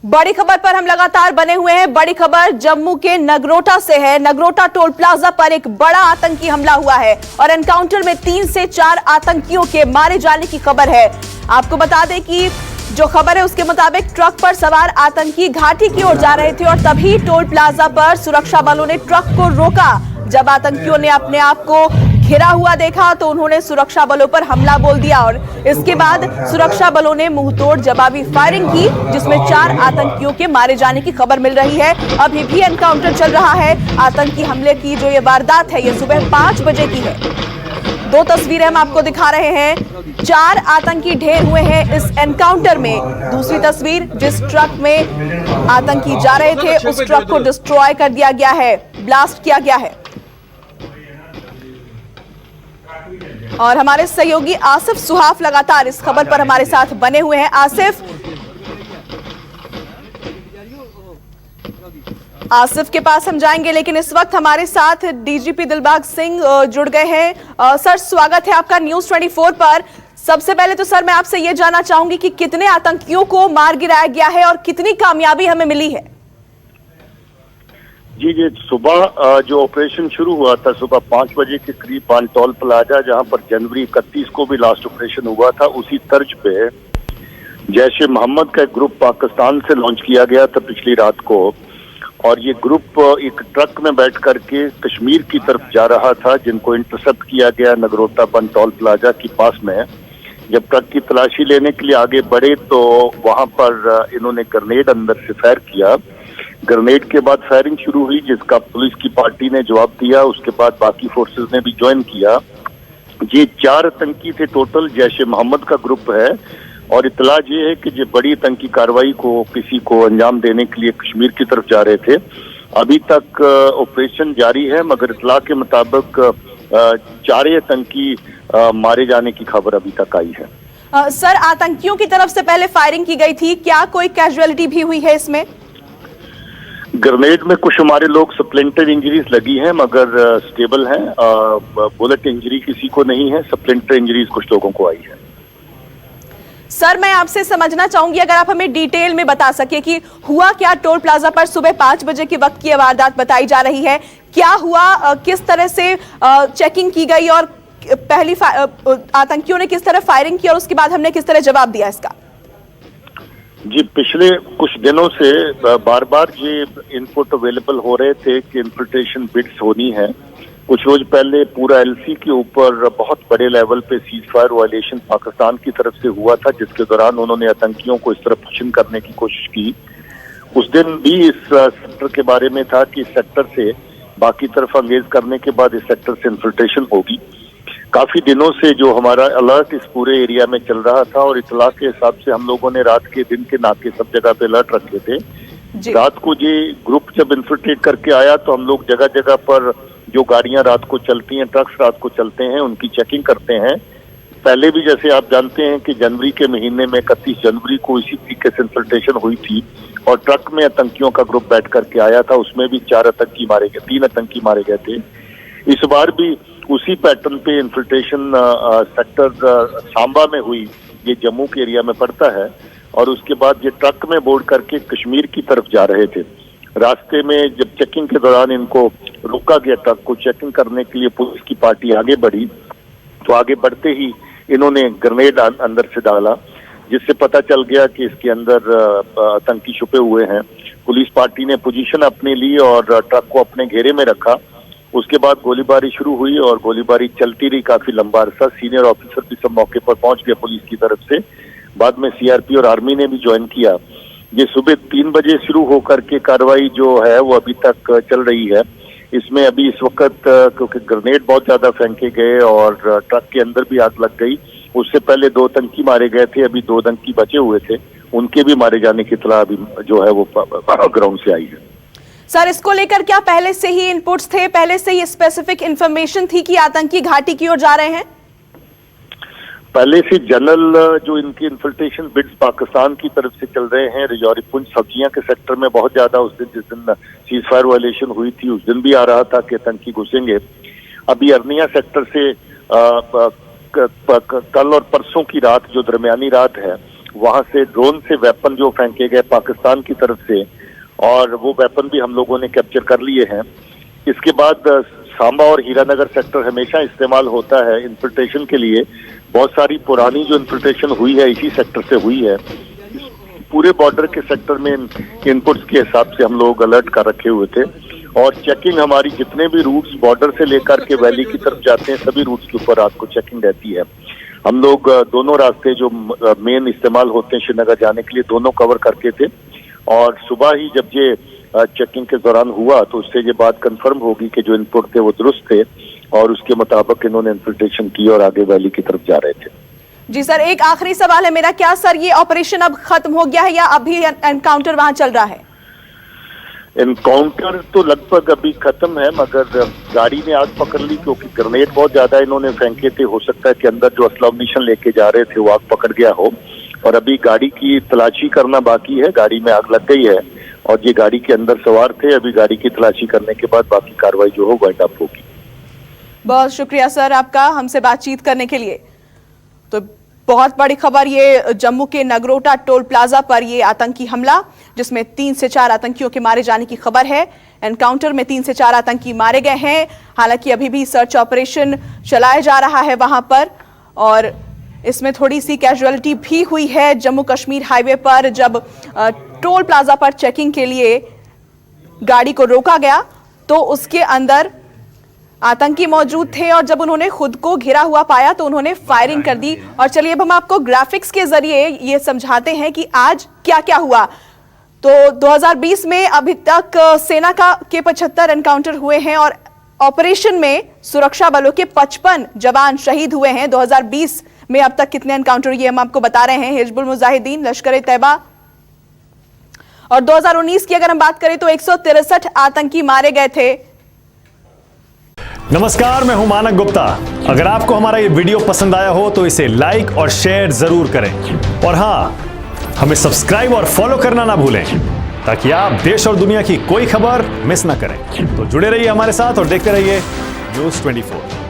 बड़ी खबर पर हम लगातार बने हुए हैं। बड़ी खबर जम्मू के नगरोटा से है। नगरोटा टोल प्लाजा पर एक बड़ा आतंकी हमला हुआ है और एनकाउंटर में 3 से 4 आतंकियों के मारे जाने की खबर है। आपको बता दें कि जो खबर है उसके मुताबिक ट्रक पर सवार आतंकी घाटी की ओर जा रहे थे और तभी टोल प्लाजा पर सुरक्षा बलों ने ट्रक को रोका। जब आतंकियों ने अपने आप को घिरा हुआ देखा तो उन्होंने सुरक्षा बलों पर हमला बोल दिया और इसके बाद सुरक्षा बलों ने मुंहतोड़ जवाबी फायरिंग की, जिसमें 4 आतंकियों के मारे जाने की खबर मिल रही है। अभी भी एनकाउंटर चल रहा है। आतंकी हमले की जो ये वारदात है ये सुबह 5 बजे की है। 2 तस्वीरें हम आपको दिखा रहे हैं। 4 आतंकी ढेर हुए हैं इस एनकाउंटर में। दूसरी तस्वीर, जिस ट्रक में आतंकी जा रहे थे उस ट्रक को डिस्ट्रॉय कर दिया गया है, ब्लास्ट किया गया है। और हमारे सहयोगी आसिफ सुहाफ लगातार इस खबर पर हमारे साथ बने हुए हैं। आसिफ के पास हम जाएंगे, लेकिन इस वक्त हमारे साथ डीजीपी दिलबाग सिंह जुड़ गए हैं। सर, स्वागत है आपका न्यूज़ 24 पर। सबसे पहले तो सर मैं आपसे ये जानना चाहूंगी कि कितने आतंकियों को मार गिराया गया है और कितनी कामयाबी हमें मिली है। जी, सुबह जो ऑपरेशन शुरू हुआ था सुबह 5 बजे के करीब टोल प्लाजा, जहां पर जनवरी 31 को भी लास्ट ऑपरेशन हुआ था, उसी तर्ज पे जैश ए मोहम्मद का एक ग्रुप पाकिस्तान से लॉन्च किया गया था पिछली रात को। और ये ग्रुप एक ट्रक में बैठ करके कश्मीर की तरफ जा रहा था, जिनको इंटरसेप्ट किया गया नगरोटा बंद टोल प्लाजा के पास में। जब ट्रक की तलाशी लेने के लिए आगे बढ़े तो वहां पर इन्होंने ग्रेनेड अंदर से फायर किया। ग्रेनेड के बाद फायरिंग शुरू हुई, जिसका पुलिस की पार्टी ने जवाब दिया। उसके बाद बाकी फोर्सेस ने भी ज्वाइन किया। ये 4 आतंकी थे टोटल, जैश ए मोहम्मद का ग्रुप है। और इतला ये है कि ये बड़ी आतंकी कार्रवाई को किसी को अंजाम देने के लिए कश्मीर की तरफ जा रहे थे। अभी तक ऑपरेशन जारी है, मगर इतला के मुताबिक 4 आतंकी मारे जाने की खबर अभी तक आई है। सर, आतंकियों की तरफ से पहले फायरिंग की गई थी, क्या कोई कैजुअलिटी भी हुई है इसमें? ग्रेनेड में कुछ हमारे लोग स्प्लिंटर इंजरीज लगी हैं, मगर स्टेबल हैं। बुलेट इंजरी किसी को नहीं है, स्प्लिंटर इंजरीज कुछ लोगों को आई है। सर, मैं आपसे समझना चाहूंगी, अगर आप हमें डिटेल में बता सके कि हुआ क्या टोल प्लाजा पर सुबह 5 बजे के वक्त की वारदात बताई जा रही है। क्या हुआ, किस तरह से चेकिंग की गई और पहली आतंकियों ने किस तरह फायरिंग की और उसके बाद हमने किस तरह जवाब दिया इसका? जी, पिछले कुछ दिनों से बार बार ये इनपुट अवेलेबल हो रहे थे कि इन्फिल्ट्रेशन बिड्स होनी है। कुछ रोज पहले पूरा एलसी के ऊपर बहुत बड़े लेवल पे सीज फायर वायलेशन पाकिस्तान की तरफ से हुआ था, जिसके दौरान उन्होंने आतंकियों को इस तरफ पुशिंग करने की कोशिश की। उस दिन भी इस सेक्टर के बारे में था कि इस सेक्टर से बाकी तरफ अंगेज करने के बाद इस सेक्टर से इन्फिल्ट्रेशन होगी। काफी दिनों से जो हमारा अलर्ट इस पूरे एरिया में चल रहा था और इतला के हिसाब से हम लोगों ने रात के दिन के नाके सब जगह पे अलर्ट रखे थे। रात को ये ग्रुप जब इन्फिल्ट्रेट करके आया तो हम लोग जगह जगह पर जो गाड़ियां रात को चलती हैं, ट्रक्स रात को चलते हैं, उनकी चेकिंग करते हैं। पहले भी जैसे आप जानते हैं कि जनवरी के महीने में 31 जनवरी को इसी तरीके से इन्फिल्ट्रेशन हुई थी और ट्रक में आतंकियों का ग्रुप बैठ करके आया था। उसमें भी 4 आतंकी मारे गए, 3 आतंकी मारे गए थे। इस बार भी उसी पैटर्न पे इन्फिल्ट्रेशन सेक्टर सांबा में हुई। ये जम्मू के एरिया में पड़ता है। और उसके बाद ये ट्रक में बोर्ड करके कश्मीर की तरफ जा रहे थे। रास्ते में जब चेकिंग के दौरान इनको रोका गया, ट्रक को चेकिंग करने के लिए पुलिस की पार्टी आगे बढ़ी, तो आगे बढ़ते ही इन्होंने ग्रेनेड अंदर से डाला, जिससे पता चल गया कि इसके अंदर आतंकी छुपे हुए हैं। पुलिस पार्टी ने पोजीशन अपनी ली और ट्रक को अपने घेरे में रखा। उसके बाद गोलीबारी शुरू हुई और गोलीबारी चलती रही काफी लंबा अरसा। सीनियर ऑफिसर भी सब मौके पर पहुंच गए पुलिस की तरफ से। बाद में सीआरपी और आर्मी ने भी ज्वाइन किया। ये सुबह 3 बजे शुरू होकर के कार्रवाई जो है वो अभी तक चल रही है। इसमें अभी इस वक्त क्योंकि ग्रेनेड बहुत ज्यादा फेंके गए और ट्रक के अंदर भी आग लग गई, उससे पहले 2 आतंकी मारे गए थे। अभी 2 आतंकी बचे हुए थे, उनके भी मारे जाने की इत्तला अभी जो है वो ग्राउंड से आई है। सर, इसको लेकर क्या पहले से ही इनपुट्स थे, पहले से ही स्पेसिफिक इंफॉर्मेशन थी कि आतंकी घाटी की ओर जा रहे हैं? पहले से जनरल जो इनकी इन्फिल्ट्रेशन बिड्स पाकिस्तान की तरफ से चल रहे हैं। रिजौरी पुंछ सब्जियां के सेक्टर में बहुत ज्यादा उस दिन जिस दिन सीज फायर वायलेशन हुई थी उस दिन भी आ रहा था कि आतंकी घुसेंगे। अभी अरनिया सेक्टर से कल और परसों की रात जो दरमियानी रात है वहां से ड्रोन से वेपन जो फेंके गए पाकिस्तान की तरफ से, और वो वेपन भी हम लोगों ने कैप्चर कर लिए हैं। इसके बाद सांबा और हीरानगर सेक्टर हमेशा इस्तेमाल होता है इन्फिल्ट्रेशन के लिए। बहुत सारी पुरानी जो इन्फिल्ट्रेशन हुई है इसी सेक्टर से हुई है। पूरे बॉर्डर के सेक्टर में इनपुट्स के हिसाब से हम लोग अलर्ट कर रखे हुए थे, और चेकिंग हमारी जितने भी रूट्स बॉर्डर से लेकर के वैली की तरफ जाते हैं सभी रूट्स के ऊपर रात को चेकिंग रहती है। हम लोग दोनों रास्ते जो मेन इस्तेमाल होते हैं श्रीनगर जाने के लिए दोनों कवर करके थे, और सुबह ही जब ये चेकिंग के दौरान हुआ तो उससे ये बात कंफर्म होगी कि जो इनपुट थे वो दुरुस्त थे, और उसके मुताबिक इन्होंने इन्फिल्ट्रेशन की और आगे वैली की तरफ जा रहे थे। जी सर, एक आखिरी सवाल है मेरा, क्या सर ये ऑपरेशन अब खत्म हो गया है या अभी एनकाउंटर वहां चल रहा है? एनकाउंटर तो लगभग अभी खत्म है, मगर गाड़ी ने आग पकड़ ली क्योंकि ग्रेनेड बहुत ज्यादा इन्होंने फेंके थे। हो सकता है कि अंदर जो असला मिशन लेके जा रहे थे वो आग पकड़ गया हो, और अभी गाड़ी की तलाशी करना बाकी है। गाड़ी में आग लग गई है और ये गाड़ी के अंदर सवार थे। अभी गाड़ी की तलाशी करने के बाद बाकी कार्रवाई जो हो वाइंड अप होगी। बहुत शुक्रिया सर आपका हमसे बातचीत करने के लिए। तो बहुत बड़ी खबर, ये जम्मू के नगरोटा टोल प्लाजा पर ये आतंकी हमला जिसमें 3 से 4 आतंकियों के मारे जाने की खबर है। एनकाउंटर में 3 से 4 आतंकी मारे गए हैं। हालांकि अभी भी सर्च ऑपरेशन चलाया जा रहा है वहां पर, और इसमें थोड़ी सी कैजुअलिटी भी हुई है। जम्मू कश्मीर हाईवे पर जब टोल प्लाजा पर चेकिंग के लिए गाड़ी को रोका गया तो उसके अंदर आतंकी मौजूद थे, और जब उन्होंने खुद को घिरा हुआ पाया तो उन्होंने फायरिंग कर दी। और चलिए अब हम आपको ग्राफिक्स के जरिए ये समझाते हैं कि आज क्या क्या हुआ। तो 2020 में अभी तक सेना के 75 एनकाउंटर हुए हैं, और ऑपरेशन में सुरक्षा बलों के 55 जवान शहीद हुए हैं। 2020 में अब तक कितने एनकाउंटर ये हम आपको बता रहे हैं। हिजबुल मुजाहिदीन, लश्कर तैयबा, और 2019 की अगर हम बात करें तो 163 आतंकी मारे गए थे। नमस्कार, मैं हूं मानक गुप्ता। अगर आपको हमारा ये वीडियो पसंद आया हो तो इसे लाइक और शेयर जरूर करें, और हां, हमें सब्सक्राइब और फॉलो करना ना भूलें ताकि आप देश और दुनिया की कोई खबर मिस ना करें। तो जुड़े रहिए हमारे साथ और देखते रहिए न्यूज़ 24।